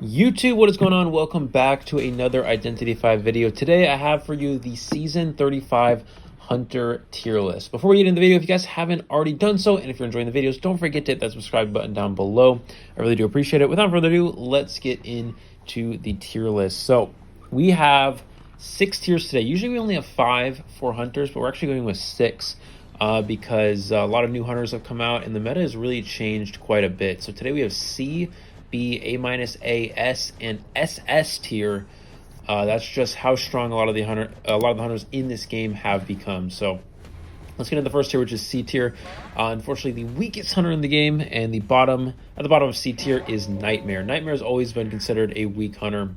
YouTube, what is going on? Welcome back to another Identity 5 video. Today I have for you the Season 35 Hunter tier list. Before we get into the video, if you guys haven't already done so, and if you're enjoying the videos, don't forget to hit that subscribe button down below. I really do appreciate it. Without further ado, let's get into the tier list. So we have 6 tiers today. Usually we only have 5 for Hunters, but we're actually going with 6 because a lot of new Hunters have come out, and the meta has really changed quite a bit. So today we have C, B, A-, A, S, and SS tier. That's just how strong a lot of the hunters in this game have become. So let's get into the first tier, which is C tier. Unfortunately, the weakest hunter in the game, and at the bottom of C tier is Nightmare. Nightmare has always been considered a weak hunter,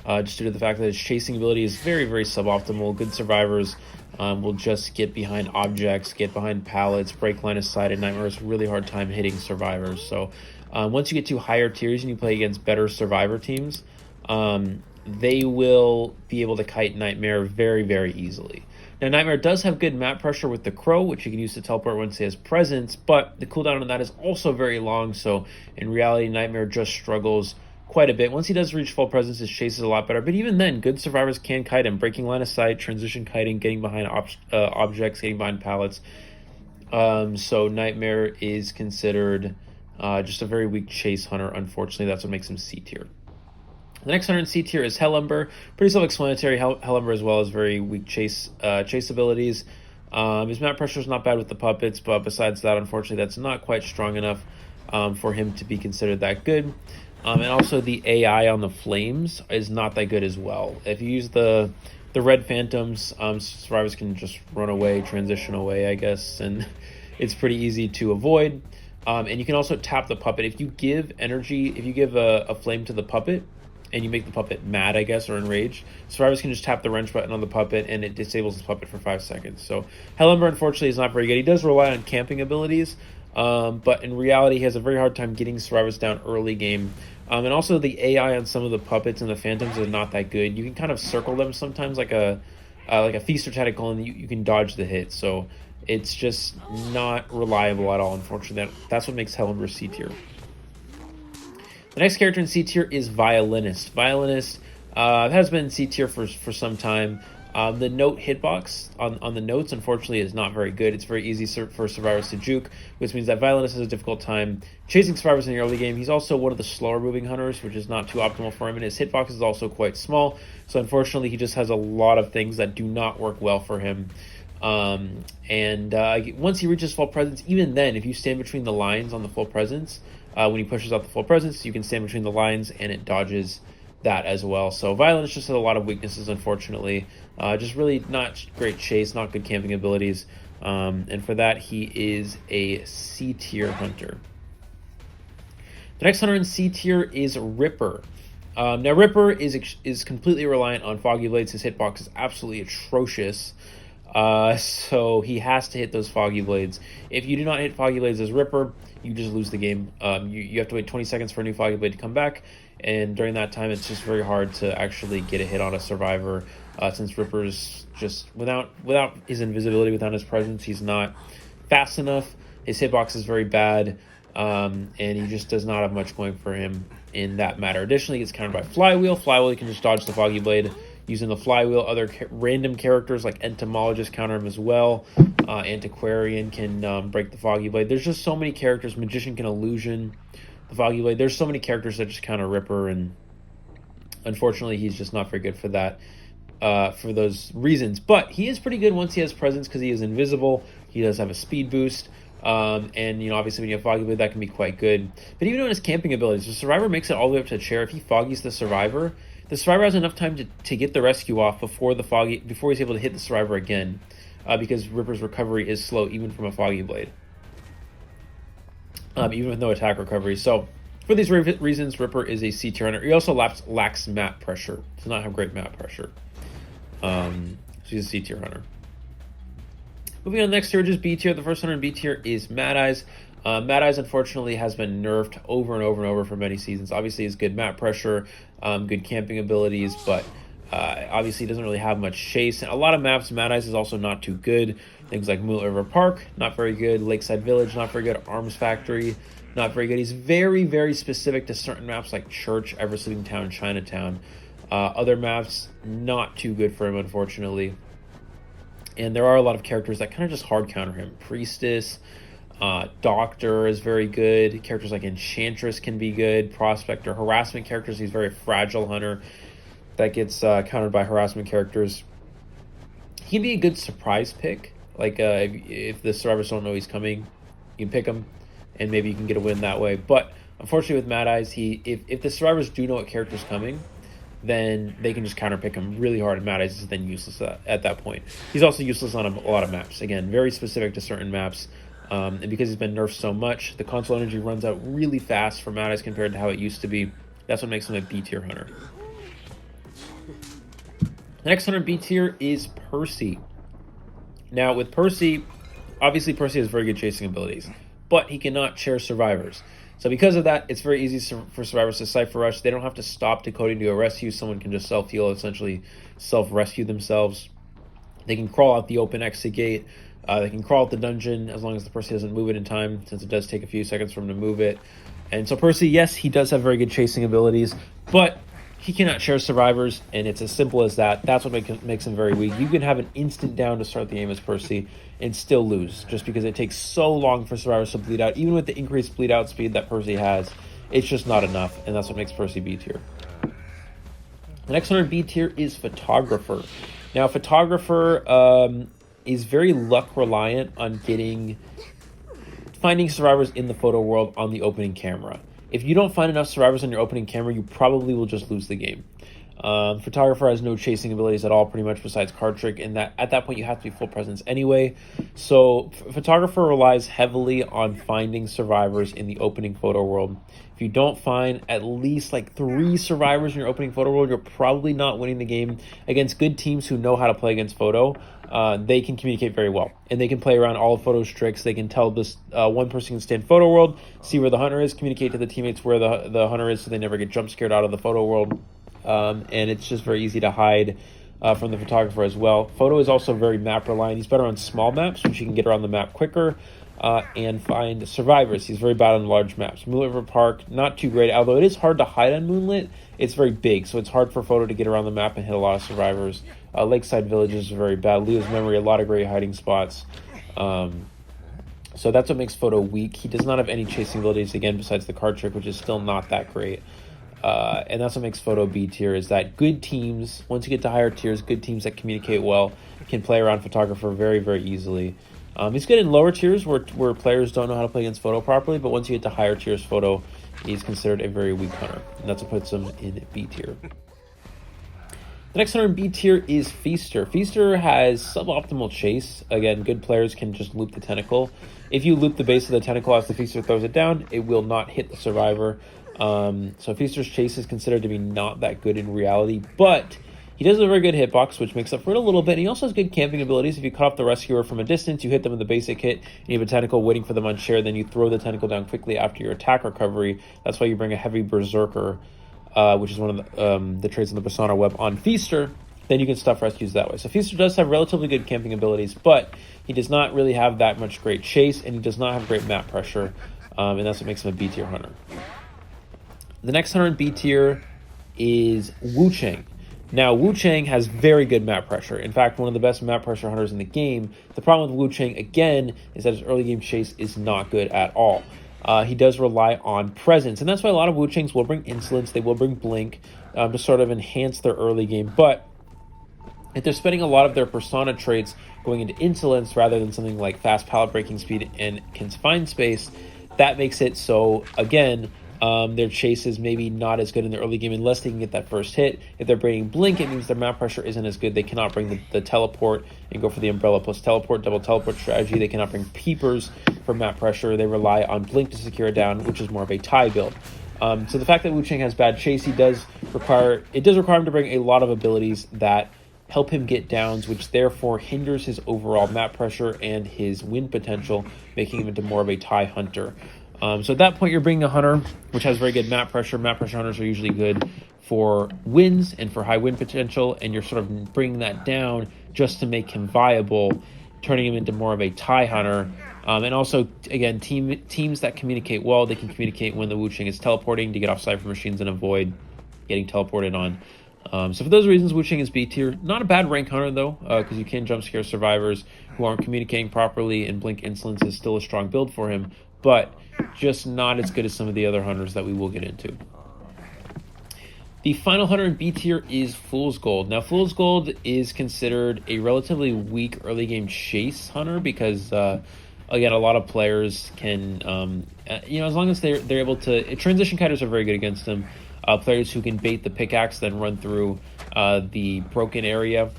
just due to the fact that his chasing ability is very, very suboptimal. Good survivors will just get behind objects, get behind pallets, break line of sight, and Nightmare has a really hard time hitting survivors. So once you get to higher tiers and you play against better survivor teams, they will be able to kite Nightmare very, very easily. Now, Nightmare does have good map pressure with the Crow, which you can use to teleport once he has presence, but the cooldown on that is also very long, so in reality, Nightmare just struggles quite a bit. Once he does reach full presence, his chase is a lot better, but even then, good survivors can kite him, breaking line of sight, transition kiting, getting behind objects, getting behind pallets. So Nightmare is considered just a very weak chase hunter. Unfortunately, that's what makes him C tier. The next hunter in C tier is Ember. Pretty self-explanatory. Ember as well as very weak chase abilities. His map pressure is not bad with the puppets, but besides that, unfortunately, that's not quite strong enough for him to be considered that good. And also the AI on the flames is not that good as well. If you use the red phantoms, survivors can just run away, transition away, I guess, and it's pretty easy to avoid. And you can also tap the puppet. If you give a flame to the puppet, and you make the puppet mad, I guess, or enraged, survivors can just tap the wrench button on the puppet, and it disables the puppet for 5 seconds. So Ember, unfortunately, is not very good. He does rely on camping abilities, but in reality, he has a very hard time getting survivors down early game. And also, the AI on some of the puppets and the phantoms is not that good. You can kind of circle them sometimes like a feast or tactical, and you can dodge the hit. So it's just not reliable at all, unfortunately. That's what makes Ember C tier. The next character in C tier is Violinist. Violinist has been C tier for some time. The note hitbox on the notes, unfortunately, is not very good. It's very easy for survivors to juke, which means that Violinist has a difficult time chasing survivors in the early game. He's also one of the slower moving hunters, which is not too optimal for him, and his hitbox is also quite small. So unfortunately, he just has a lot of things that do not work well for him. Once he reaches full presence, even then, if you stand between the lines on the full presence, when he pushes out the full presence, you can stand between the lines and it dodges that as well. So Violinist just has a lot of weaknesses, unfortunately. Just really not great chase, not good camping abilities. And for that, he is a C tier hunter. The next hunter in C tier is Ripper. Now Ripper is completely reliant on Foggy Blades. His hitbox is absolutely atrocious. So he has to hit those Foggy Blades. If you do not hit Foggy Blades as Ripper, you just lose the game. You have to wait 20 seconds for a new Foggy Blade to come back, and during that time, it's just very hard to actually get a hit on a survivor, since Ripper's just, without his invisibility, without his presence, he's not fast enough. His hitbox is very bad, and he just does not have much going for him in that matter. Additionally, he's countered by Flywheel. Flywheel, you can just dodge the Foggy Blade using the Flywheel. Other random characters like Entomologist counter him as well. Antiquarian can break the Foggy Blade. There's just so many characters. Magician can illusion the Foggy Blade. There's so many characters that just counter Ripper, and unfortunately, he's just not very good for that, for those reasons. But he is pretty good once he has presence because he is invisible. He does have a speed boost. And obviously when you have Foggy Blade, that can be quite good. But even on his camping abilities, the survivor makes it all the way up to a chair. If he foggies the survivor has enough time to get the rescue off before he's able to hit the survivor again, because Ripper's recovery is slow even from a Foggy Blade, even with no attack recovery. So for these reasons, Ripper is a C tier hunter. He also lacks map pressure. Does not have great map pressure. So he's a C tier hunter. Moving on to the next tier, which is B tier. The first hunter in B tier is Mad Eyes. Mad Eyes, unfortunately, has been nerfed over and over and over for many seasons. Obviously, he has good map pressure, good camping abilities, but obviously he doesn't really have much chase. And a lot of maps, Mad Eyes is also not too good. Things like Moonlit River Park, not very good. Lakeside Village, not very good. Arms Factory, not very good. He's very, very specific to certain maps like Church, Ever Sleeping Town, Chinatown. Other maps, not too good for him, unfortunately. And there are a lot of characters that kind of just hard counter him. Priestess, Doctor is very good. Characters like Enchantress can be good. Prospector, harassment characters, he's very fragile hunter that gets countered by harassment characters. He can be a good surprise pick. Like if the survivors don't know he's coming, you can pick him, and maybe you can get a win that way. But unfortunately with Mad Eyes, if the survivors do know what character's coming, then they can just counter pick him really hard, and Mad Eyes is then useless at that point. He's also useless on a lot of maps. Again, very specific to certain maps. And because he's been nerfed so much, the console energy runs out really fast for Mad Eyes compared to how it used to be. That's what makes him a B tier hunter. The next hunter B tier is Percy. Now with Percy, obviously Percy has very good chasing abilities, but he cannot chair survivors. So because of that, it's very easy for survivors to Cypher Rush. They don't have to stop decoding to go rescue. Someone can just self-heal, essentially self-rescue themselves. They can crawl out the open exit gate. They can crawl out the dungeon as long as the Percy doesn't move it in time, since it does take a few seconds for him to move it. And so Percy, yes, he does have very good chasing abilities, but he cannot share survivors, and it's as simple as that. That's what makes him very weak. You can have an instant down to start the game as Percy and still lose, just because it takes so long for survivors to bleed out. Even with the increased bleed out speed that Percy has, it's just not enough, and that's what makes Percy B tier. The next one in B tier is Photographer. Now, Photographer is very luck reliant on finding survivors in the photo world on the opening camera. If you don't find enough survivors on your opening camera, you probably will just lose the game. Photographer has no chasing abilities at all, pretty much, besides card trick, and that at that point you have to be full presence anyway. So Photographer relies heavily on finding survivors in the opening photo world. If you don't find at least like 3 survivors in your opening photo world, you're probably not winning the game. Against good teams who know how to play against photo, they can communicate very well, and they can play around all of photo's tricks. They can tell this one person can stay in photo world, see where the hunter is, communicate to the teammates where the hunter is, so they never get jump scared out of the photo world. And it's just very easy to hide from the Photographer as well. Photo is also very map reliant. He's better on small maps, which you can get around the map quicker and find survivors. He's very bad on large maps. Moonlit River Park, not too great, although it is hard to hide on Moonlit. It's very big, so it's hard for Photo to get around the map and hit a lot of survivors. Lakeside Villages is very bad. Leo's Memory, a lot of great hiding spots. So that's what makes Photo weak. He does not have any chasing abilities, again, besides the card trick, which is still not that great. And that's what makes Photo B tier, is that good teams, once you get to higher tiers, good teams that communicate well can play around Photographer very, very easily. He's good in lower tiers where players don't know how to play against Photo properly, but once you get to higher tiers, Photo is considered a very weak hunter, and that's what puts him in B tier. The next hunter in B tier is Feaster. Feaster has suboptimal chase. Again, good players can just loop the tentacle. If you loop the base of the tentacle as the Feaster throws it down, it will not hit the survivor. So Feaster's chase is considered to be not that good in reality, but he does have a very good hitbox, which makes up for it a little bit. And he also has good camping abilities. If you cut off the rescuer from a distance, you hit them with a basic hit, and you have a tentacle waiting for them on share, then you throw the tentacle down quickly after your attack recovery. That's why you bring a heavy berserker, which is one of the traits in the Persona web, on Feaster. Then you can stuff rescues that way. So Feaster does have relatively good camping abilities, but he does not really have that much great chase, and he does not have great map pressure, and that's what makes him a B tier hunter. The next hunter in B tier is Wu Chang. Now, Wu Chang has very good map pressure. In fact, one of the best map pressure hunters in the game. The problem with Wu Chang, again, is that his early game chase is not good at all. He does rely on presence, and that's why a lot of Wu Changs will bring Insolence, they will bring Blink to sort of enhance their early game. But if they're spending a lot of their Persona traits going into Insolence rather than something like fast pallet breaking speed and confined space, that makes it so, again, their chase is maybe not as good in the early game unless they can get that first hit. If they're bringing Blink, it means their map pressure isn't as good. They cannot bring the teleport and go for the Umbrella plus teleport, double teleport strategy. They cannot bring Peepers for map pressure. They rely on Blink to secure it down, which is more of a tie build. So the fact that Wu Chang has bad chase, it does require him to bring a lot of abilities that help him get downs, which therefore hinders his overall map pressure and his win potential, making him into more of a tie hunter. So at that point, you're bringing a hunter which has very good map pressure. Map pressure hunters are usually good for wins and for high win potential, and you're sort of bringing that down just to make him viable, turning him into more of a tie hunter, And also, again, teams that communicate well, they can communicate when the Wu Chang is teleporting to get off Cypher machines and avoid getting teleported on. So for those reasons, Wu Chang is B tier. Not a bad rank hunter, though, because you can jump scare survivors who aren't communicating properly, and Blink Insolence is still a strong build for him, but just not as good as some of the other hunters that we will get into. The final hunter in B tier is Fool's Gold. Now, Fool's Gold is considered a relatively weak early game chase hunter because, again, a lot of players can, as long as they're able to, transition kiteers are very good against them. Players who can bait the pickaxe, then run through the broken area.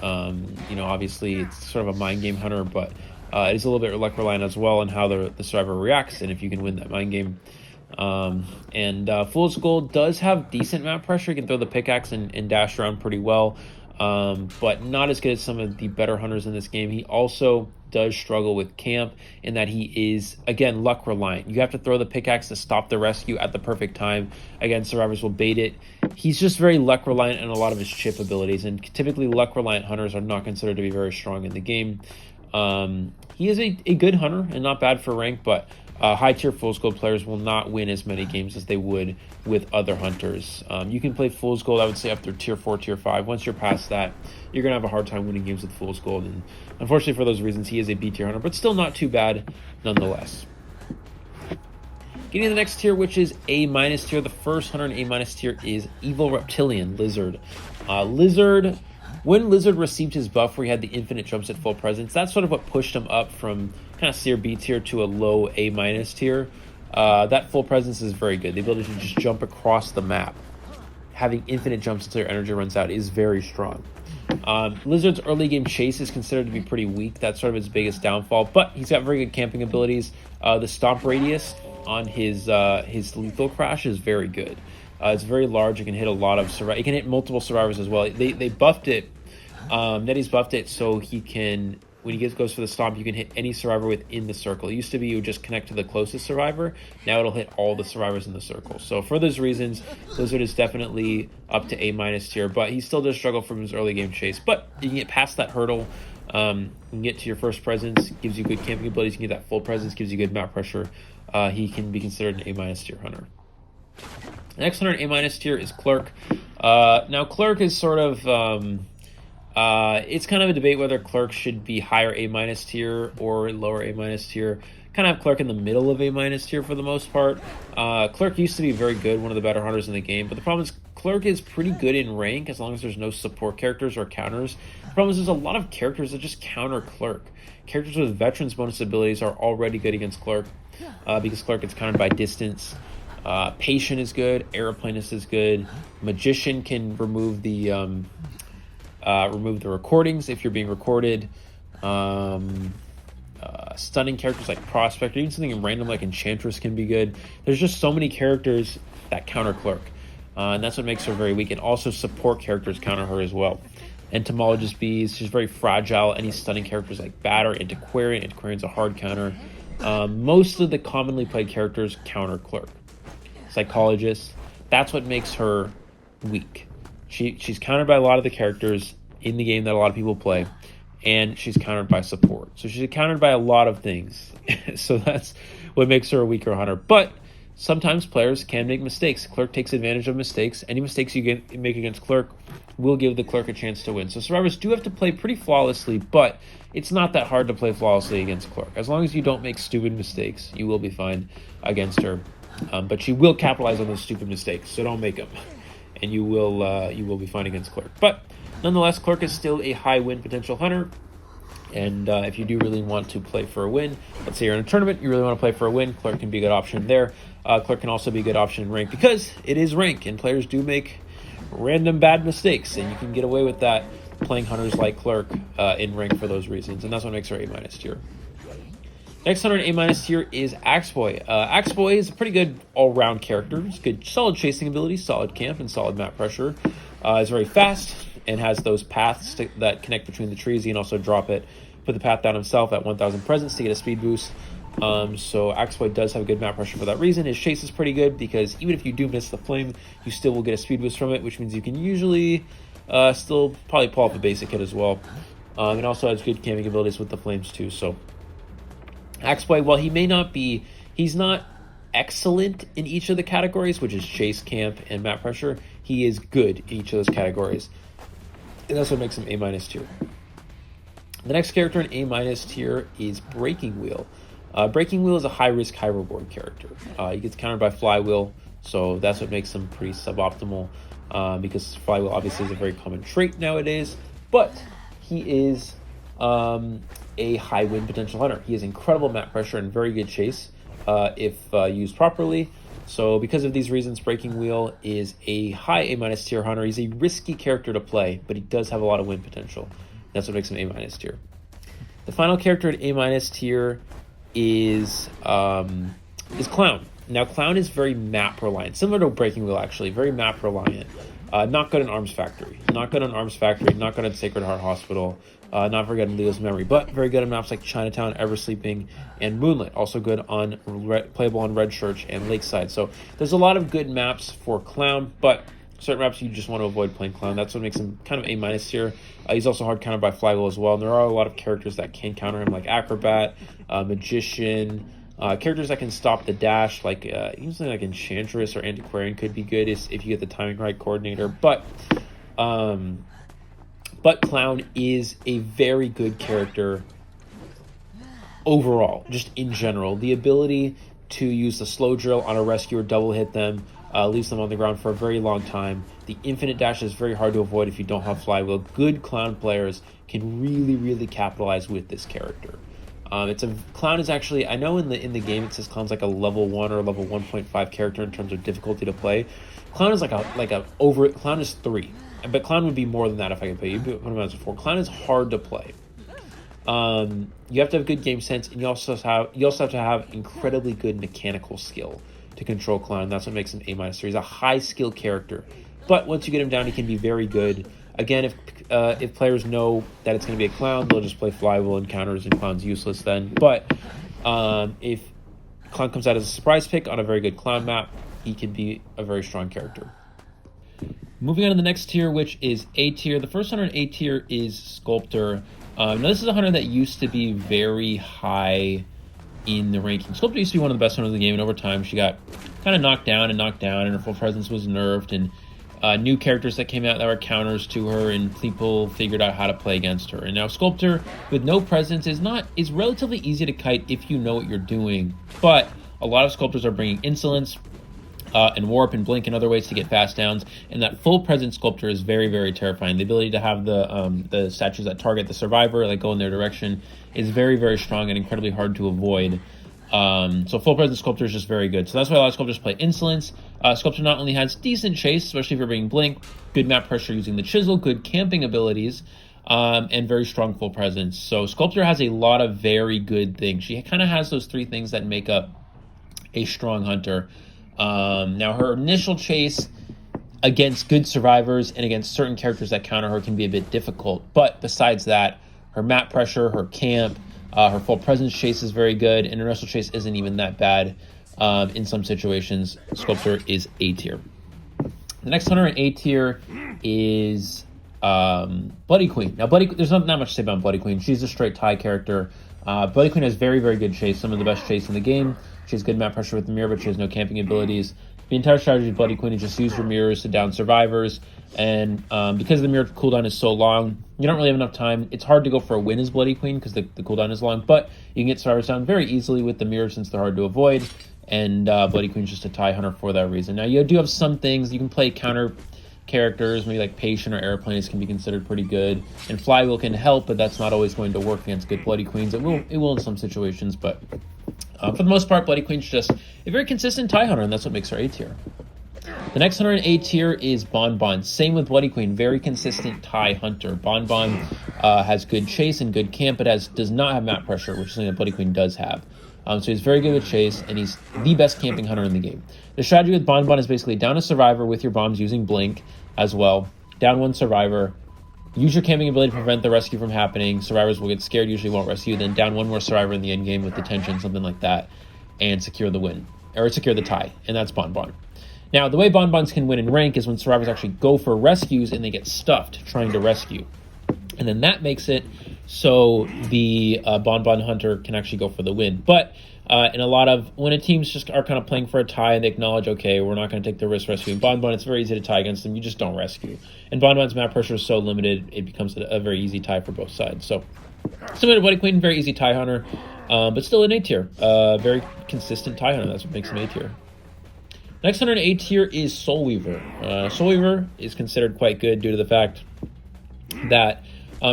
Obviously it's sort of a mind game hunter, but it is a little bit luck reliant as well on how the survivor reacts and if you can win that mind game. Fool's Gold does have decent map pressure. You can throw the pickaxe and dash around pretty well, but not as good as some of the better hunters in this game. He also does struggle with camp in that he is, again, luck reliant. You have to throw the pickaxe to stop the rescue at the perfect time. Again, survivors will bait it. He's just very luck reliant in a lot of his chip abilities, and typically luck reliant hunters are not considered to be very strong in the game. He is a good hunter and not bad for rank, but high tier Fool's Gold players will not win as many games as they would with other hunters. You can play Fool's Gold, I would say, up through tier 4, tier 5. Once you're past that, you're going to have a hard time winning games with Fool's Gold. And unfortunately for those reasons, he is a B tier hunter, but still not too bad nonetheless. Getting to the next tier, which is A- tier. The first hunter in A- tier is Evil Reptilian, Lizard. When Lizard received his buff where he had the infinite jumps at full presence, that's sort of what pushed him up from kind of Seer B tier to a low A- tier. That full presence is very good. The ability to just jump across the map, having infinite jumps until your energy runs out, is very strong. Lizard's early game chase is considered to be pretty weak. That's sort of his biggest downfall, but he's got very good camping abilities. The stomp radius on his lethal crash is very good. It's very large. It can hit a lot of survivors. It can hit multiple survivors as well. They buffed it. Netty's buffed it so he can, when he goes for the stomp, you can hit any survivor within the circle. It used to be you would just connect to the closest survivor. Now it'll hit all the survivors in the circle. So for those reasons, Lizard is definitely up to A- tier, but he still does struggle from his early game chase. But you can get past that hurdle. You can get to your first presence, gives you good camping abilities. You can get that full presence, gives you good map pressure. He can be considered an A- tier hunter. The next hunter in A- tier is Clerk. Now Clerk is sort of... it's kind of a debate whether Clerk should be higher A- tier or lower A- tier. Kind of have Clerk in the middle of A- tier for the most part. Clerk used to be very good, one of the better hunters in the game, but the problem is Clerk is pretty good in rank as long as there's no support characters or counters. The problem is there's a lot of characters that just counter Clerk. Characters with Veterans bonus abilities are already good against Clerk because Clerk gets countered by distance. Patient is good, Aeroplanist is good, Magician can remove the recordings if you're being recorded. Stunning characters like Prospector, even something random like Enchantress can be good. There's just so many characters that counter Clerk, and that's what makes her very weak. And also support characters counter her as well. Entomologist Bees, she's very fragile. Any stunning characters like Batter, Antiquarian. Antiquarian's a hard counter. Most of the commonly played characters counter Clerk. Psychologist, that's what makes her weak. She's countered by a lot of the characters in the game that a lot of people play, and she's countered by support. So she's countered by a lot of things. So that's what makes her a weaker hunter. But sometimes players can make mistakes. Clerk takes advantage of mistakes. Any mistakes you make against Clerk will give the Clerk a chance to win. So survivors do have to play pretty flawlessly, but it's not that hard to play flawlessly against Clerk. As long as you don't make stupid mistakes, you will be fine against her. But she will capitalize on those stupid mistakes, so don't make them. And you will be fine against Clerk. But nonetheless, Clerk is still a high win potential hunter. And if you do really want to play for a win, let's say you're in a tournament, you really want to play for a win, Clerk can be a good option there. Clerk can also be a good option in rank because it is rank, and players do make random bad mistakes, and you can get away with that playing hunters like Clerk in rank for those reasons, and that's what makes her A- tier. Next hunter in A- tier is Axeboy. Axeboy is a pretty good all-round character. He's good, solid chasing ability, solid camp, and solid map pressure. He's very fast and has those paths that connect between the trees. He can also drop it, put the path down himself at 1,000 presence to get a speed boost. So Axeboy does have good map pressure for that reason. His chase is pretty good because even if you do miss the flame, you still will get a speed boost from it, which means you can usually still probably pull off a basic hit as well. And also has good camping abilities with the flames too. So Axeboy, while he may not be, he's not excellent in each of the categories, which is chase, camp, and map pressure. He is good in each of those categories, and that's what makes him A- tier. The next character in A- tier is Breaking Wheel. Breaking Wheel is a high-risk, high-reward character. He gets countered by Flywheel, so that's what makes him pretty suboptimal, because Flywheel obviously is a very common trait nowadays, but he is a high win potential hunter. He has incredible map pressure and very good chase if used properly. So because of these reasons, Breaking Wheel is a high A- tier hunter. He's a risky character to play, but he does have a lot of win potential. That's what makes him A- tier. The final character at A- tier is Clown. Now, Clown is very map reliant, similar to Breaking Wheel actually, very map reliant. Not good in Arms Factory, not good on Sacred Heart Hospital, not very good in Leo's Memory, but very good on maps like Chinatown, Eversleeping, and Moonlit. Also good on playable on Red Church and Lakeside. So there's a lot of good maps for Clown, but certain maps you just want to avoid playing Clown. That's what makes him kind of A- tier. He's also hard countered by Flywheel as well, and there are a lot of characters that can counter him, like Acrobat, Magician. Characters that can stop the dash, like even something like Enchantress or Antiquarian could be good if you get the timing right coordinator. But Clown is a very good character overall, just in general. The ability to use the slow drill on a rescue or double hit them, leaves them on the ground for a very long time. The infinite dash is very hard to avoid if you don't have Flywheel. Good Clown players can really capitalize with this character. Clown is actually, I know in the game it says Clown's like a level 1 or level 1.5 character in terms of difficulty to play. Clown is Clown is 3, but Clown would be more than that if I could play. You put him as a 4. Clown is hard to play. You have to have good game sense, and you also have to have incredibly good mechanical skill to control Clown. That's what makes him A- tier. He's a high skill character, but once you get him down, he can be very good. Again, if players know that it's going to be a Clown, they'll just play Flywheel and counters, and Clown's useless then. But if Clown comes out as a surprise pick on a very good Clown map, he can be a very strong character. Moving on to the next tier, which is A tier. The first hunter in A tier is Sculptor. Now, this is a hunter that used to be very high in the ranking. Sculptor used to be one of the best hunters in the game, and over time she got kind of knocked down, and her full presence was nerfed, and new characters that came out that were counters to her, and people figured out how to play against her. And now Sculptor with no presence is relatively easy to kite if you know what you're doing, but a lot of Sculptors are bringing Insolence and Warp and Blink and other ways to get fast downs, and that full presence Sculptor is very terrifying. The ability to have the statues that target the survivor, like go in their direction, is very strong and incredibly hard to avoid. So full presence Sculptor is just very good. So that's why a lot of Sculptors play Insolence. Sculptor not only has decent chase, especially if you're bringing Blink, good map pressure using the Chisel, good camping abilities, and very strong full presence. So Sculptor has a lot of very good things. She kind of has those 3 things that make up a strong hunter. Now her initial chase against good survivors and against certain characters that counter her can be a bit difficult. But besides that, her map pressure, her camp, her full presence chase is very good, and her initial chase isn't even that bad in some situations. Sculptor is A tier. The next hunter in A tier is Bloody Queen. Now, there's not much to say about Bloody Queen. She's a straight tie character. Bloody Queen has very good chase, some of the best chase in the game. She has good map pressure with the mirror, but she has no camping abilities. The entire strategy of Bloody Queen is just use your mirrors to down survivors, and because the mirror cooldown is so long, you don't really have enough time. It's hard to go for a win as Bloody Queen because the cooldown is long, but you can get survivors down very easily with the mirror since they're hard to avoid, and Bloody Queen's just a tie hunter for that reason. Now, you do have some things. You can play counter characters, maybe like Patient or Airplanes can be considered pretty good, and Flywheel can help, but that's not always going to work against good Bloody Queens. It will in some situations, but for the most part, Bloody Queen's just a very consistent tie hunter, and that's what makes her A tier. The next hunter in A tier is Bon. Same with Bloody Queen, very consistent tie hunter. Bon has good chase and good camp, but does not have map pressure, which is something that Bloody Queen does have. So he's very good with chase, and he's the best camping hunter in the game. The strategy with Bon is basically down a survivor with your bombs using Blink as well. Down one survivor, use your camping ability to prevent the rescue from happening. Survivors will get scared, usually won't rescue. Then down one more survivor in the end game with detention, something like that, and secure the win, or secure the tie, and that's Bon. Now, the way Bonbons can win in rank is when survivors actually go for rescues and they get stuffed trying to rescue. And then that makes it so the Bonbon Hunter can actually go for the win. But in a lot of, when a teams just are kind of playing for a tie and they acknowledge, okay, we're not going to take the risk rescuing Bonbon, it's very easy to tie against them. You just don't rescue. And Bonbon's map pressure is so limited, it becomes a very easy tie for both sides. So similar to Bloody Queen, very easy tie hunter, but still an A tier. Very consistent tie hunter. That's what makes him A tier. Next hunter in A tier is Soul Weaver. Soul Weaver is considered quite good due to the fact that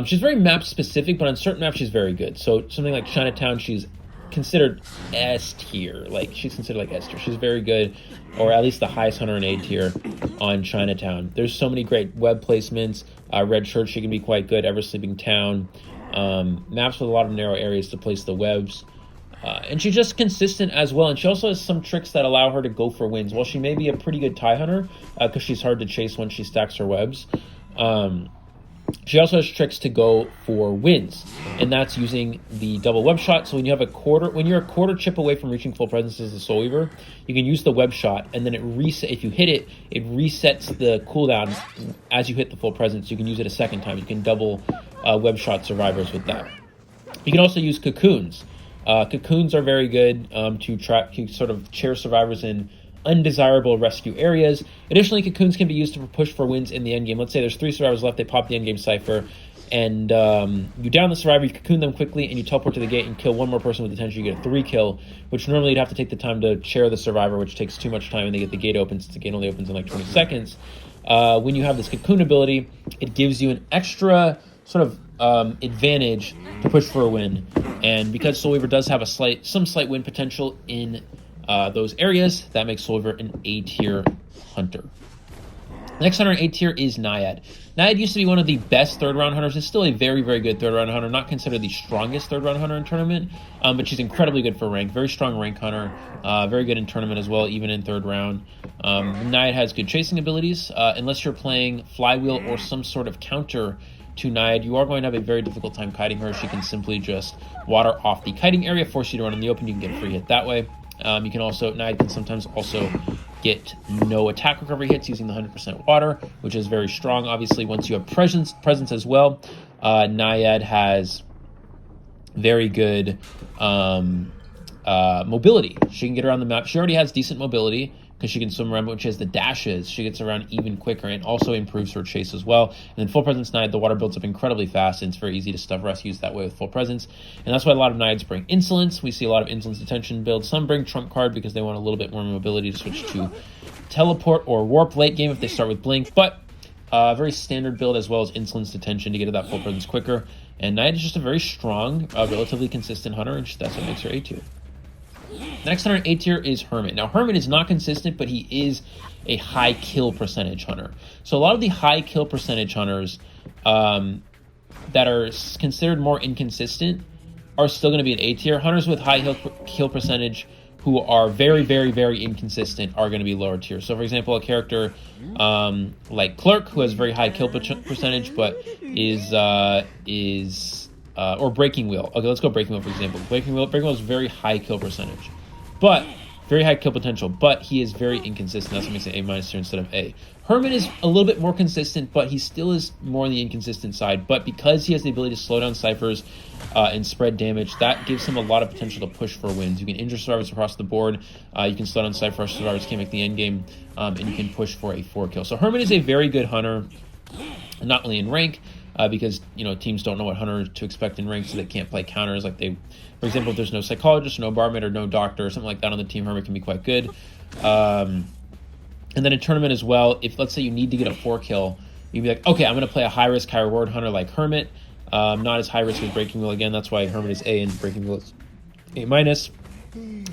she's very map specific, but on certain maps she's very good. So something like Chinatown, she's considered S tier. Like, she's considered like S tier. She's very good, or at least the highest hunter in A tier on Chinatown. There's so many great web placements. Red Shirt, she can be quite good. Ever Sleeping Town. Maps with a lot of narrow areas to place the webs. And she's just consistent as well. And she also has some tricks that allow her to go for wins. While she may be a pretty good tie hunter, because she's hard to chase once she stacks her webs, she also has tricks to go for wins, and that's using the double web shot. So when you have you're a quarter chip away from reaching full presence as a Soul Weaver, you can use the web shot, and then if you hit it, it resets the cooldown as you hit the full presence. You can use it a second time. You can double web shot survivors with that. You can also use cocoons. Cocoons are very good to sort of chair survivors in undesirable rescue areas. Additionally, cocoons can be used to push for wins in the endgame. Let's say there's 3 survivors left, they pop the endgame cipher, and you down the survivor, you cocoon them quickly, and you teleport to the gate and kill one more person with attention. You get a 3 kill, which normally you'd have to take the time to chair the survivor, which takes too much time, and they get the gate open, since the gate only opens in like 20 seconds. When you have this cocoon ability, it gives you an extra sort of advantage to push for a win. And because Soul Weaver does have some slight win potential in those areas, that makes Soul Weaver an A tier hunter. Next hunter in A tier is Naiad. Naiad used to be one of the best third round hunters. It's still a very, very good third round hunter. Not considered the strongest third round hunter in tournament, but she's incredibly good for rank. Very strong rank hunter. Very good in tournament as well, even in third round. Naiad has good chasing abilities. Unless you're playing Flywheel or some sort of counter to Naiad, you are going to have a very difficult time kiting her. She can simply just water off the kiting area, force you to run in the open. You can get a free hit that way. You can also, Naiad can sometimes also get no attack recovery hits using the 100% water, which is very strong. Obviously, once you have presence as well, Naiad has very good mobility. She can get around the map. She already has decent mobility because she can swim around, but when she has the dashes, she gets around even quicker, and also improves her chase as well. And then full presence Naiad, the water builds up incredibly fast, and it's very easy to stuff rescues that way with full presence. And that's why a lot of Naiads bring insolence. We see a lot of insolence detention builds. Some bring trump card because they want a little bit more mobility to switch to teleport or warp late game if they start with blink. But very standard build as well as insolence detention to get to that full presence quicker. And Naiad is just a very strong, relatively consistent hunter, and that's what makes her A tier. Next hunter in A tier is Hermit. Now, Hermit is not consistent, but he is a high kill percentage hunter. So a lot of the high kill percentage hunters that are considered more inconsistent are still going to be an A tier. Hunters with high kill percentage who are very, very, very inconsistent are going to be lower tier. So, for example, a character like Clerk, who has very high kill percentage, but or Breaking Wheel. Okay, let's go Breaking Wheel, for example. Breaking Wheel is very high kill percentage, but very high kill potential, but he is very inconsistent. That's what makes it A- tier instead of A. Hermit is a little bit more consistent, but he still is more on the inconsistent side. But because he has the ability to slow down ciphers and spread damage, that gives him a lot of potential to push for wins. You can injure survivors across the board. You can slow down ciphers, survivors can't make the end game, and you can push for a 4 kill. So Hermit is a very good hunter, not only in rank, because teams don't know what hunter to expect in rank, so they can't play counters. Like for example, if there's no psychologist, no barmaid, or no doctor, or something like that on the team, Hermit can be quite good. And then in tournament as well, if let's say you need to get a 4 kill, you'd be like, okay, I'm going to play a high risk, high reward hunter like Hermit. Not as high risk as Breaking Wheel. Again, that's why Hermit is A and Breaking Wheel is A-.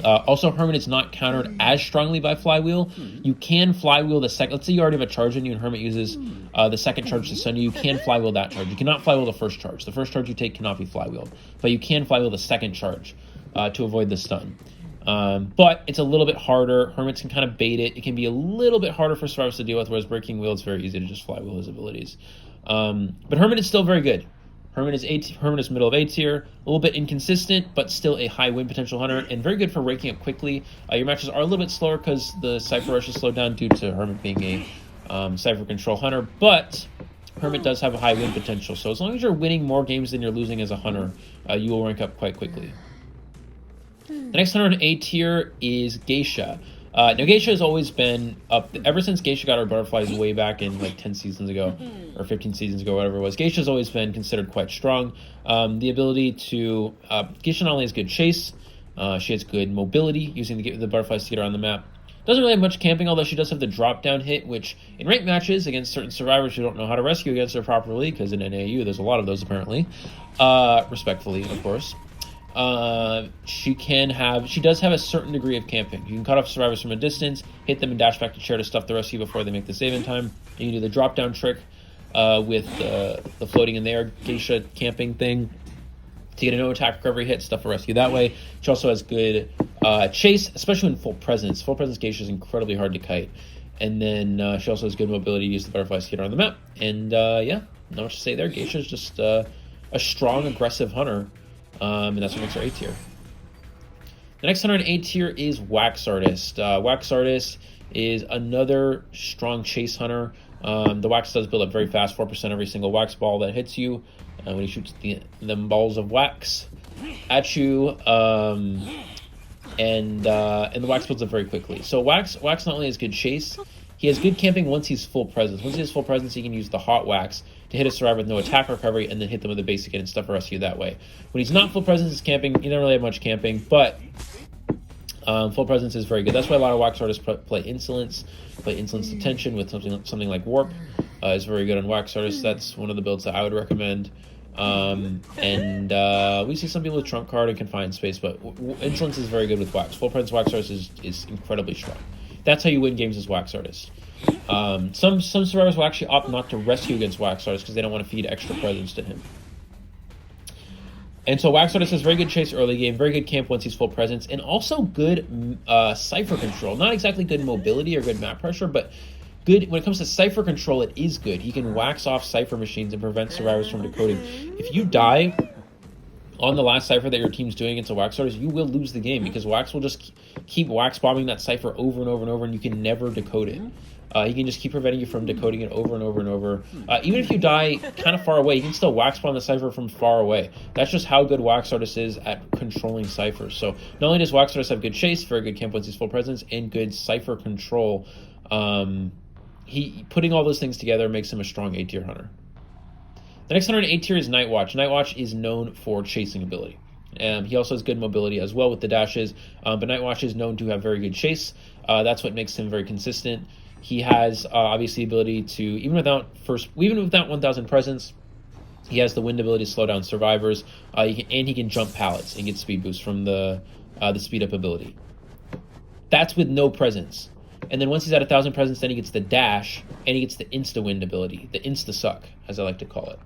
Also, Hermit is not countered as strongly by Flywheel. You can Flywheel the second. Let's say you already have a charge in you and Hermit uses the second charge to stun you. You can Flywheel that charge. You cannot Flywheel the first charge. The first charge you take cannot be Flywheeled. But you can Flywheel the second charge to avoid the stun. But it's a little bit harder. Hermits can kind of bait it. It can be a little bit harder for survivors to deal with, whereas Breaking Wheel, it's very easy to just Flywheel his abilities. But Hermit is still very good. Hermit is middle of A tier, a little bit inconsistent, but still a high win potential hunter, and very good for raking up quickly. Your matches are a little bit slower because the Cypher Rush is slowed down due to Hermit being a Cypher control hunter, but Hermit does have a high win potential. So as long as you're winning more games than you're losing as a hunter, you will rank up quite quickly. The next hunter in A tier is Geisha. Now, Geisha has always been up, ever since Geisha got her butterflies way back in like 10 seasons ago, or 15 seasons ago, whatever it was. Geisha's always been considered quite strong. The ability to, Geisha not only has good chase, she has good mobility, using the butterflies to get around the map. Doesn't really have much camping, although she does have the drop-down hit, which in ranked matches against certain survivors who don't know how to rescue against her properly, because in NAU there's a lot of those apparently, respectfully, of course. She does have a certain degree of camping. You can cut off survivors from a distance, hit them and dash back to chair to stuff the rescue before they make the save in time. And you can do the drop-down trick with the floating in the air Geisha camping thing to get a no attack recovery hit, stuff a rescue that way. She also has good chase, especially in full presence. Full presence Geisha is incredibly hard to kite. And then she also has good mobility to use the butterflies to get around the map. And yeah, not much to say there. Geisha is just a strong, aggressive hunter. And that's what makes her A tier. The next hunter in A tier is Wax Artist. Wax Artist is another strong chase hunter. The wax does build up very fast, 4% every single wax ball that hits you when he shoots them balls of wax at you. And the wax builds up very quickly. So wax not only has good chase, he has good camping once he's full presence. Once he has full presence, he can use the hot wax to hit a survivor with no attack recovery and then hit them with a basic hit and stuff a rescue that way. When he's not full presence, he's camping. He doesn't really have much camping, but full presence is very good. That's why a lot of wax artists play Insolence Detention with something like Warp. Is very good on wax artists. That's one of the builds that I would recommend. We see some people with Trump Card and Confined Space, but Insolence is very good with wax. Full presence wax artist is incredibly strong. That's how you win games as wax artist. Some survivors will actually opt not to rescue against wax artist because they don't want to feed extra presence to him. And so wax artist has very good chase early game, very good camp once he's full presence, and also good cipher control. Not exactly good mobility or good map pressure, but good when it comes to cipher control. It is good. He can wax off cipher machines and prevent survivors from decoding. If you die on the last cipher that your team's doing against a wax artist, you will lose the game because wax will just keep wax bombing that cipher over and over and over, and you can never decode it. He can just keep preventing you from decoding it over and over and over. Even if you die kind of far away, you can still wax bomb the cipher from far away. That's just how good Wax Artist is at controlling ciphers. So not only does Wax Artist have good chase, very good camp once he's full presence, and good cipher control, putting all those things together makes him a strong A tier hunter. The next hunter in A tier is Nightwatch. Nightwatch is known for chasing ability. He also has good mobility as well with the dashes, but Nightwatch is known to have very good chase. That's what makes him very consistent. He has obviously the ability to, even without 1,000 presence, he has the wind ability to slow down survivors, he can jump pallets and get speed boost from the speed up ability. That's with no presence. And then once he's at 1,000 presence, then he gets the dash, and he gets the insta-wind ability, the insta-suck, as I like to call it.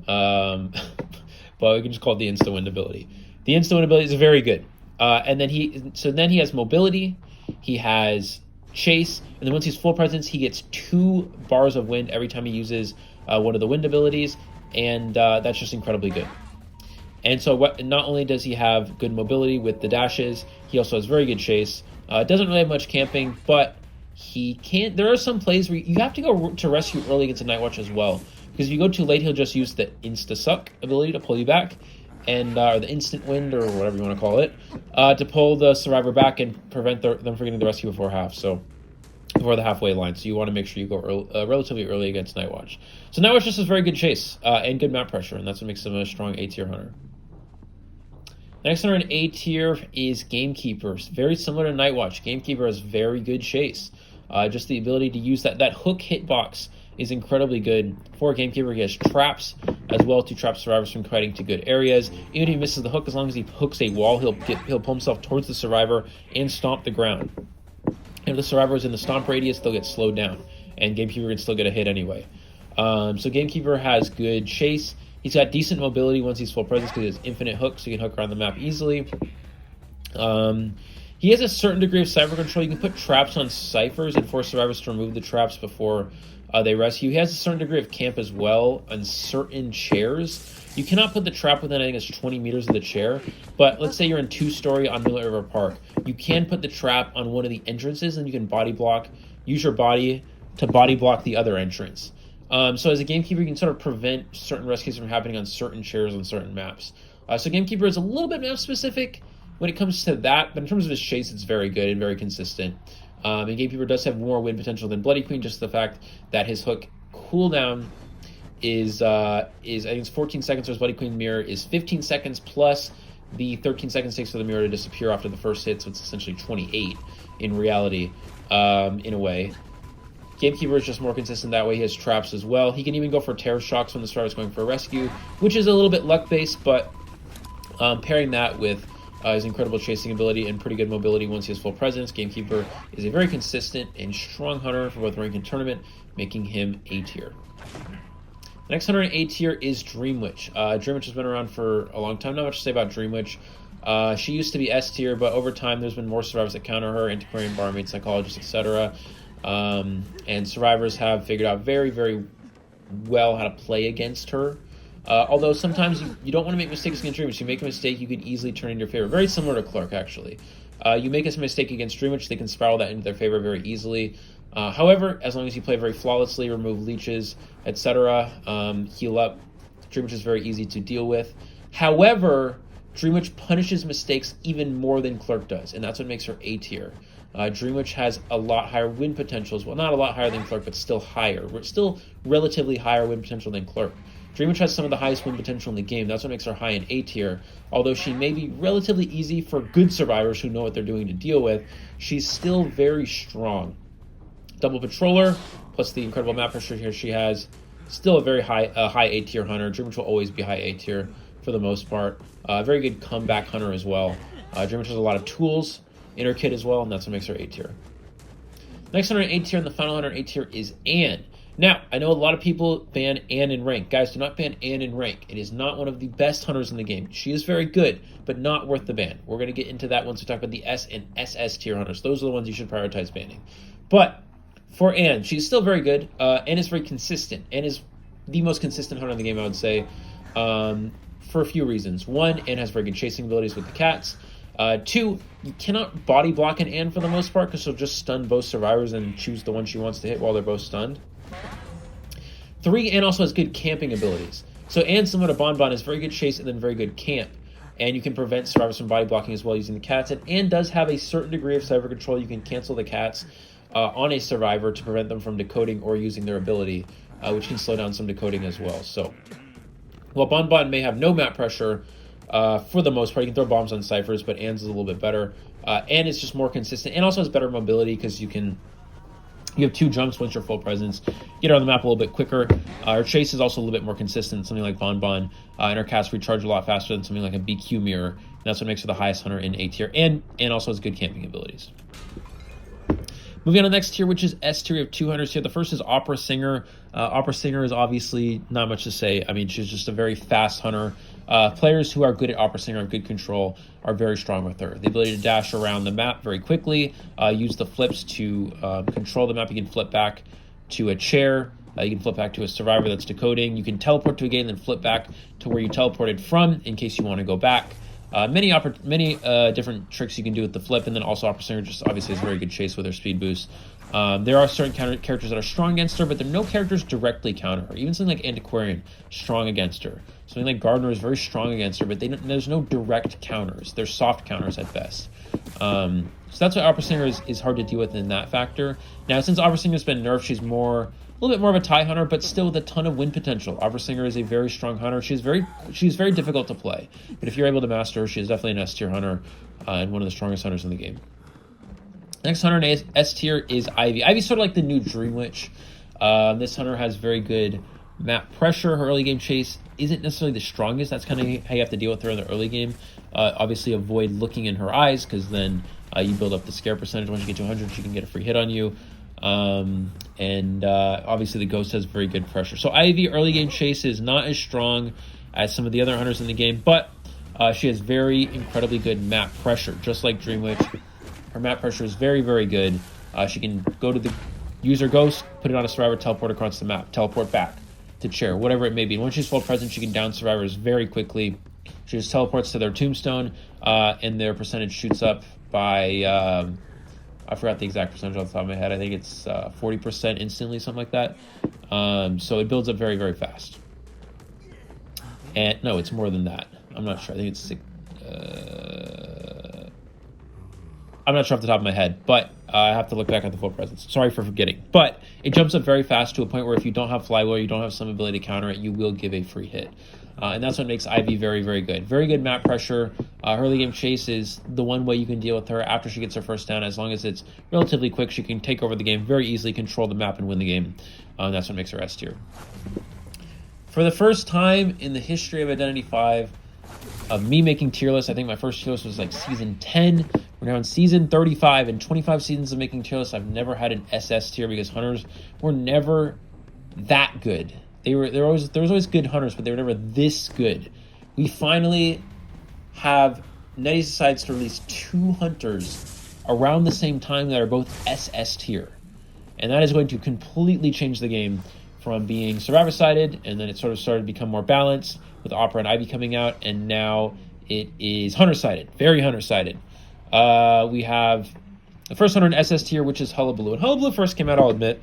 But we can just call it the insta-wind ability. The insta-wind ability is very good. And then he has mobility, he has chase, and then once he's full presence, he gets 2 bars of wind every time he uses one of the wind abilities, and that's just incredibly good. And so not only does he have good mobility with the dashes, he also has very good chase. Doesn't really have much camping, but there are some plays where you have to go to rescue early against a Nightwatch as well, because if you go too late, he'll just use the insta-suck ability to pull you back, and or the instant wind, or whatever you want to call it, to pull the survivor back and prevent them from getting the rescue before the halfway line. So you want to make sure you go relatively early against Nightwatch. So Nightwatch just has very good chase and good map pressure, and that's what makes him a strong A tier hunter. The next hunter in A tier is Gamekeeper. Very similar to Nightwatch. Gamekeeper has very good chase. Just the ability to use that hook hitbox is incredibly good. For Gamekeeper, he has traps as well to trap survivors from kiting to good areas. Even if he misses the hook, as long as he hooks a wall, he'll pull himself towards the survivor and stomp the ground. And if the survivor is in the stomp radius, they'll get slowed down, and Gamekeeper can still get a hit anyway. So Gamekeeper has good chase. He's got decent mobility once he's full presence because he has infinite hooks, so he can hook around the map easily. He has a certain degree of cipher control. You can put traps on ciphers and force survivors to remove the traps before they rescue. He has a certain degree of camp as well on certain chairs. You cannot put the trap within, I think it's 20 meters of the chair, but let's say you're in 2-story on Millet River Park. You can put the trap on one of the entrances, and you can use your body to body block the other entrance. So as a Gamekeeper, you can sort of prevent certain rescues from happening on certain chairs on certain maps. So Gamekeeper is a little bit map specific when it comes to that, but in terms of his chase, it's very good and very consistent. And Gamekeeper does have more win potential than Bloody Queen, just the fact that his hook cooldown is I think it's 14 seconds, whereas Bloody Queen Mirror is 15 seconds plus the 13 seconds takes for the mirror to disappear after the first hit, so it's essentially 28 in reality, in a way. Gamekeeper is just more consistent that way. He has traps as well. He can even go for terror shocks when the survivor is going for a rescue, which is a little bit luck-based, but pairing that with his incredible chasing ability and pretty good mobility once he has full presence, Gamekeeper is a very consistent and strong hunter for both rank and tournament, making him A tier. The next hunter in A tier is Dreamwitch. Dreamwitch has been around for a long time. Not much to say about Dreamwitch. She used to be S tier, but over time there's been more survivors that counter her, antiquarian, barmaid, psychologist, etc. And survivors have figured out very, very well how to play against her. Although sometimes you don't want to make mistakes against Dreamwitch. You make a mistake, you can easily turn in your favor. Very similar to Clerk, actually. You make a mistake against Dreamwitch, they can spiral that into their favor very easily. However, as long as you play very flawlessly, remove leeches, etc., heal up, Dreamwitch is very easy to deal with. However, Dreamwitch punishes mistakes even more than Clerk does, and that's what makes her A tier. Dreamwitch has a lot higher win potential as well. Not a lot higher than Clerk, but still higher. Still relatively higher win potential than Clerk. Dreamwitch has some of the highest win potential in the game. That's what makes her high in A tier. Although she may be relatively easy for good survivors who know what they're doing to deal with, she's still very strong. Double Patroller, plus the incredible map pressure here she has, still a very high A tier hunter. Dreamwitch will always be high A tier for the most part. Very good comeback hunter as well. Dreamwitch has a lot of tools in her kit as well, and that's what makes her A tier. Next hunter in A tier, and the final hunter in A tier is Anne. Now, I know a lot of people ban Anne in rank. Guys, do not ban Anne in rank. It is not one of the best hunters in the game. She is very good, but not worth the ban. We're going to get into that once we talk about the S and SS tier hunters. Those are the ones you should prioritize banning. But for Anne, she's still very good. Anne is very consistent. Anne is the most consistent hunter in the game, I would say, for a few reasons. One, Anne has very good chasing abilities with the cats. Two, you cannot body block an Anne for the most part because she'll just stun both survivors and choose the one she wants to hit while they're both stunned. Three, Anne also has good camping abilities. So Anne, similar to Bonbon, is very good chase and then very good camp. And you can prevent survivors from body blocking as well using the cats. And Anne does have a certain degree of cyber control. You can cancel the cats on a survivor to prevent them from decoding or using their ability, which can slow down some decoding as well. So while Bonbon may have no map pressure, for the most part, you can throw bombs on ciphers, but Anne's is a little bit better. Anne is just more consistent. Anne also has better mobility because you have two jumps once you're full presence. Get her on the map a little bit quicker. Her chase is also a little bit more consistent, something like Bonbon. And her cats recharge a lot faster than something like a BQ Mirror. And that's what makes her the highest hunter in A tier. And also has good camping abilities. Moving on to the next tier, which is S tier. We have two hunters here. The first is Opera Singer. Opera Singer is obviously not much to say. I mean, she's just a very fast hunter. Players who are good at Opera Singer, have good control, are very strong with her. The ability to dash around the map very quickly, use the flips to control the map. You can flip back to a chair. You can flip back to a survivor that's decoding. You can teleport to a game and then flip back to where you teleported from in case you want to go back. Many different tricks you can do with the flip, and then also Opera Singer just obviously has very good chase with her speed boost. There are certain characters that are strong against her, but there are no characters directly counter her. Even something like Antiquarian, strong against her. Something like Gardener is very strong against her, but there's no direct counters. They're soft counters at best. So that's why Opera Singer is hard to deal with in that factor. Now, since Opera Singer's been nerfed, she's a little bit more of a tie hunter, but still with a ton of win potential. Opera Singer is a very strong hunter. She's very difficult to play, but if you're able to master her, she is definitely an S tier hunter and one of the strongest hunters in the game. Next hunter in S tier is Ivy. Ivy's sort of like the new Dreamwitch. This hunter has very good map pressure. Her early game chase isn't necessarily the strongest. That's kind of how you have to deal with her in the early game. Obviously, avoid looking in her eyes because then you build up the scare percentage. Once you get to 100, she can get a free hit on you. Obviously the Ghost has very good pressure. So Ivy early game chase is not as strong as some of the other hunters in the game, but she has very incredibly good map pressure, just like Dreamwitch. Her map pressure is very, very good. She can go to the user Ghost, put it on a survivor, teleport across the map, teleport back to chair, whatever it may be. And once she's full present, she can down survivors very quickly. She just teleports to their tombstone, and their percentage shoots up by I forgot the exact percentage off the top of my head. I think it's 40% instantly, something like that. So it builds up very, very fast. And no, it's more than that. I'm not sure. I think it's I'm not sure off the top of my head, but I have to look back at the full presence. Sorry for forgetting. But it jumps up very fast to a point where if you don't have flywheel, you don't have some ability to counter it, you will give a free hit. And that's what makes Ivy very, very good. Very good map pressure. Early game chase is the one way you can deal with her after she gets her first down. As long as it's relatively quick, she can take over the game very easily, control the map, and win the game. That's what makes her S tier. For the first time in the history of Identity 5, of me making tier lists, I think my first tier list was like season 10. We're now in season 35. In 25 seasons of making tier lists, I've never had an SS tier because hunters were never that good. There was always good hunters, but they were never this good. We finally have Nettie decides to release 2 hunters around the same time that are both SS tier, and that is going to completely change the game from being survivor sided, and then it sort of started to become more balanced with Opera and Ivy coming out, and now it is hunter sided, very hunter sided. We have the first hunter in SS tier, which is Hullabaloo. When Hullabaloo first came out, I'll admit,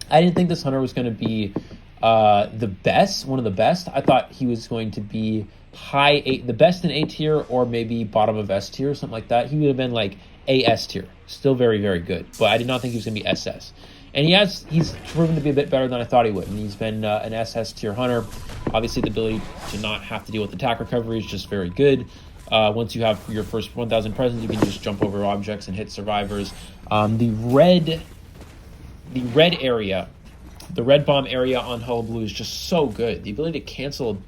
I didn't think this hunter was going to be the best, one of the best. I thought he was going to be the best in A tier, or maybe bottom of S tier, something like that. He would have been like AS tier, still very, very good. But I did not think he was going to be SS. And he's proven to be a bit better than I thought he would. And he's been an SS tier hunter. Obviously, the ability to not have to deal with attack recovery is just very good. Once you have your first 1,000 presents, you can just jump over objects and hit survivors. The red area, the red bomb area on Hullabaloo is just so good. The ability to cancel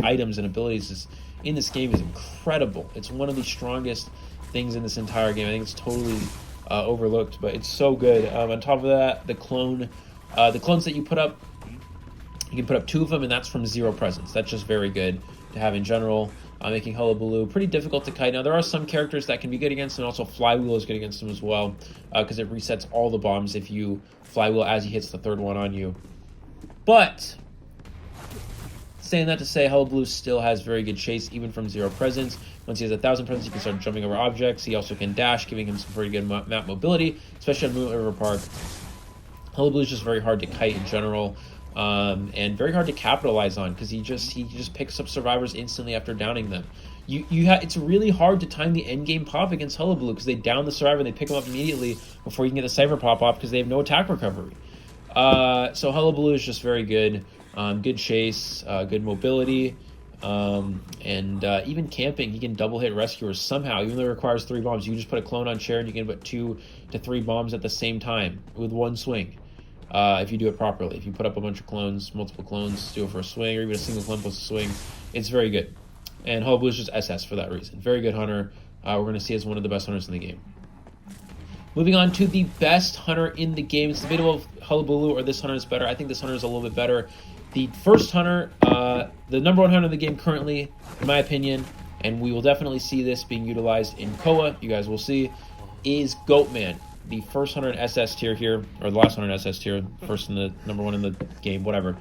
items and abilities in this game is incredible. It's one of the strongest things in this entire game. I think it's totally overlooked, but it's so good. On top of that, the clones that you put up, you can put up 2 of them, and that's from 0 presents. That's just very good to have in general. Making Hullabaloo pretty difficult to kite. Now, there are some characters that can be good against, and also Flywheel is good against them as well, because it resets all the bombs if you Flywheel as he hits the 3rd one on you. But saying that to say, Hullabaloo still has very good chase, even from 0 presents. Once he has 1,000 presents, he can start jumping over objects. He also can dash, giving him some pretty good map mobility, especially on Moon River Park. Hullabaloo is just very hard to kite in general, and very hard to capitalize on, because he just picks up survivors instantly after downing them. It's really hard to time the end game pop against Hullabaloo, because they down the survivor and they pick him up immediately before you can get the cypher pop off, because they have no attack recovery. So Hullabaloo is just very good. Good chase, good mobility, and even camping. He can double hit rescuers somehow, even though it requires 3 bombs. You just put a clone on chair and you can put 2 to 3 bombs at the same time with 1 swing. If you do it properly. If you put up a bunch of clones, multiple clones, do it for a swing, or even a single clone plus a swing, it's very good. And Hullabaloo is just SS for that reason. Very good hunter. We're going to see as one of the best hunters in the game. Moving on to the best hunter in the game. It's debatable if Hullabaloo or this hunter is better. I think this hunter is a little bit better. The first hunter, the number 1 hunter in the game currently, in my opinion, and we will definitely see this being utilized in Koa, you guys will see, is Goatman. The first hunter in SS tier here, or the last hunter in SS tier, first in the number 1 in the game, whatever.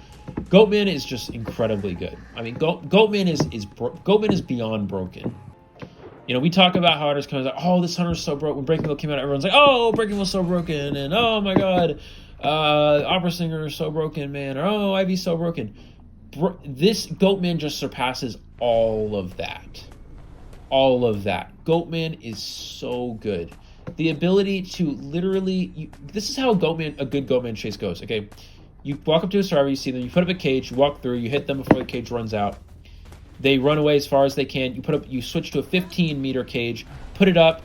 Goatman is just incredibly good. I mean, Goatman is beyond broken. You know, we talk about how hunters come out, oh, this hunter's so broken. When Breaking Wheel came out, everyone's like, oh, Breaking Wheel's so broken, and oh my god, Opera Singer is so broken, man, or oh, Ivy's so broken. This Goatman just surpasses all of that. All of that. Goatman is so good. The ability to literally, this is how a good Goatman chase goes, okay? You walk up to a survivor, you see them, you put up a cage, you walk through, you hit them before the cage runs out. They run away as far as they can. You switch to a 15-meter cage, put it up,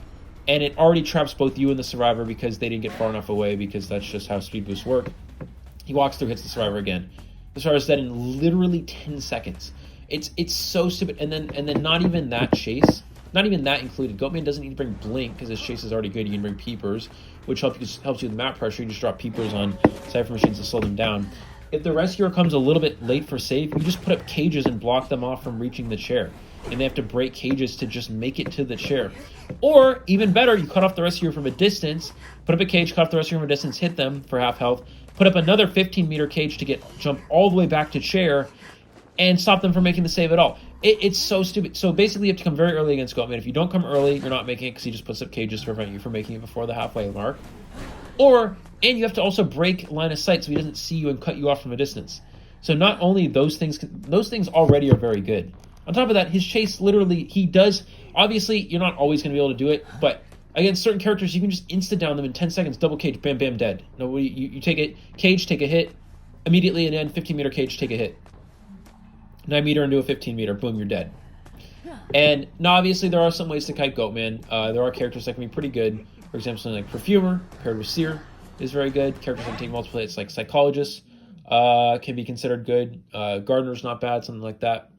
and it already traps both you and the survivor because they didn't get far enough away, because that's just how speed boosts work. He walks through, hits the survivor again. The survivor's dead in literally 10 seconds. It's so stupid. And then not even that chase. Not even that included. Goatman doesn't need to bring Blink because his chase is already good. You can bring Peepers, which helps you with map pressure. You just drop Peepers on Cypher machines to slow them down. If the rescuer comes a little bit late for save, you just put up cages and block them off from reaching the chair. And they have to break cages to just make it to the chair. Or, even better, you cut off the rescuer from a distance, put up a cage, cut off the rescuer from a distance, hit them for half health, put up another 15-meter cage to jump all the way back to chair, and stop them from making the save at all. It's so stupid. So basically, you have to come very early against Goatman. If you don't come early, you're not making it because he just puts up cages to prevent you from making it before the halfway mark. And you have to also break line of sight so he doesn't see you and cut you off from a distance. So not only those things already are very good. On top of that, his chase literally, he does, obviously, you're not always going to be able to do it, but against certain characters, you can just insta-down them in 10 seconds, double cage, bam, bam, dead. No, you take it, cage, take a hit, immediately, and then 15-meter cage, take a hit. 9-meter into a 15-meter, boom, you're dead. And now, obviously, there are some ways to kite Goatman. There are characters that can be pretty good. For example, something like Perfumer, paired with Seer, is very good. Characters that can take multiple hits, like Psychologist, can be considered good. Gardener's not bad, something like that.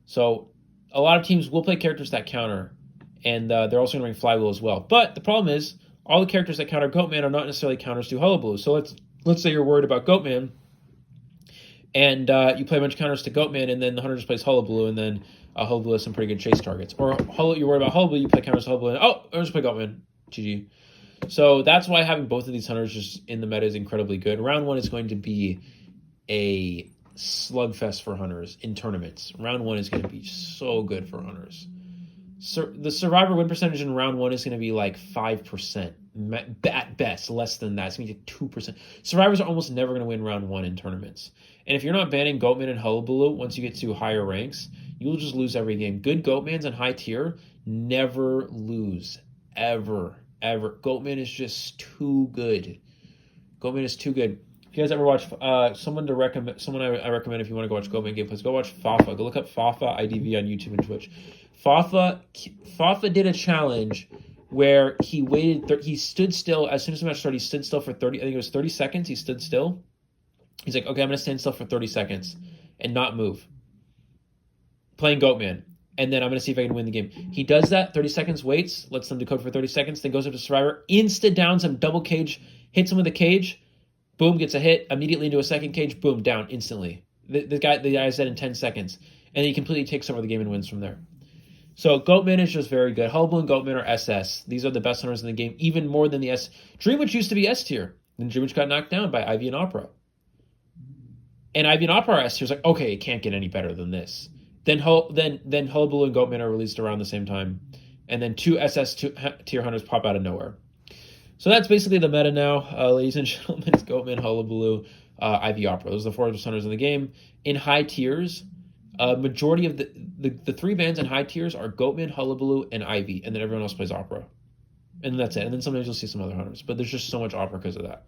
So, a lot of teams will play characters that counter, and they're also going to bring Flywheel as well. But the problem is, all the characters that counter Goatman are not necessarily counters to Hullabaloo. So let's say you're worried about Goatman, and you play a bunch of counters to Goatman, and then the hunter just plays Hullabaloo, and then Hullabaloo has some pretty good chase targets. Or you're worried about Hullabaloo, you play counters to Hullabaloo, and I'll just play Goatman. GG. So that's why having both of these hunters just in the meta is incredibly good. Round 1 is going to be a slugfest for hunters in tournaments. Round 1 is going to be so good for hunters. The survivor win percentage in round 1 is going to be like 5%. At best, less than that. It's going to be 2%. Survivors are almost never going to win round 1 in tournaments. And if you're not banning Goatman and Hullabaloo, once you get to higher ranks, you'll just lose every game. Good Goatmans in high tier never lose. Ever. Goatman is just too good. Goatman is too good. If you guys ever watch someone I recommend if you want to go watch Goatman gameplays, go watch Fafa. Go look up Fafa IDV on YouTube and Twitch. Fafa did a challenge where he waited. He stood still as soon as the match started. He stood still for 30. I think it was 30 seconds. He stood still. He's like, okay, I'm gonna stand still for 30 seconds and not move. Playing Goatman, and then I'm gonna see if I can win the game. He does that. 30 seconds, waits, lets them decode for 30 seconds, then goes up to Survivor, insta downs him, double cage, hits him with a cage, boom, gets a hit, immediately into a second cage, boom, down instantly. The guy is dead in 10 seconds, and he completely takes over the game and wins from there. So Goatman is just very good. Hullabaloo and Goatman are SS. These are the best hunters in the game, even more than the S. Dreamwitch used to be S tier. Then Dreamwitch got knocked down by Ivy and Opera. And Ivy and Opera are S tier. It's like, okay, it can't get any better than this. Then Hullabaloo and Goatman are released around the same time. And then 2 SS tier hunters pop out of nowhere. So that's basically the meta now, ladies and gentlemen. It's Goatman, Hullabaloo, Ivy, Opera. Those are the 4 best hunters in the game. In high tiers, majority of the 3 bands in high tiers are Goatman, Hullabaloo, and Ivy, and then everyone else plays Opera. And that's it. And then sometimes you'll see some other hunters, but there's just so much Opera because of that.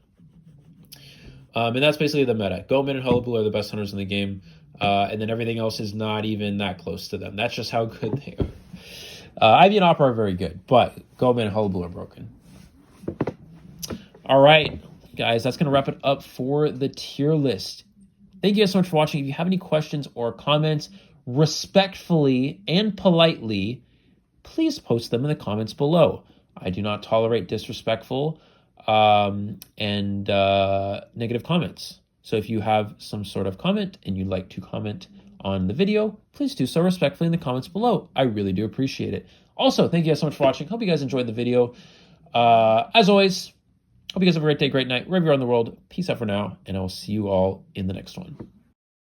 And that's basically the meta. Goatman and Hullabaloo are the best hunters in the game, and then everything else is not even that close to them. That's just how good they are. Ivy and Opera are very good, but Goatman and Hullabaloo are broken. All right, guys, that's going to wrap it up for the tier list. Thank you guys so much for watching. If you have any questions or comments, respectfully and politely, please post them in the comments below. I do not tolerate disrespectful and negative comments. So if you have some sort of comment and you'd like to comment on the video, please do so respectfully in the comments below. I really do appreciate it. Also, thank you guys so much for watching. Hope you guys enjoyed the video. As always, hope you guys have a great day, great night, wherever you are in the world. Peace out for now, and I will see you all in the next one.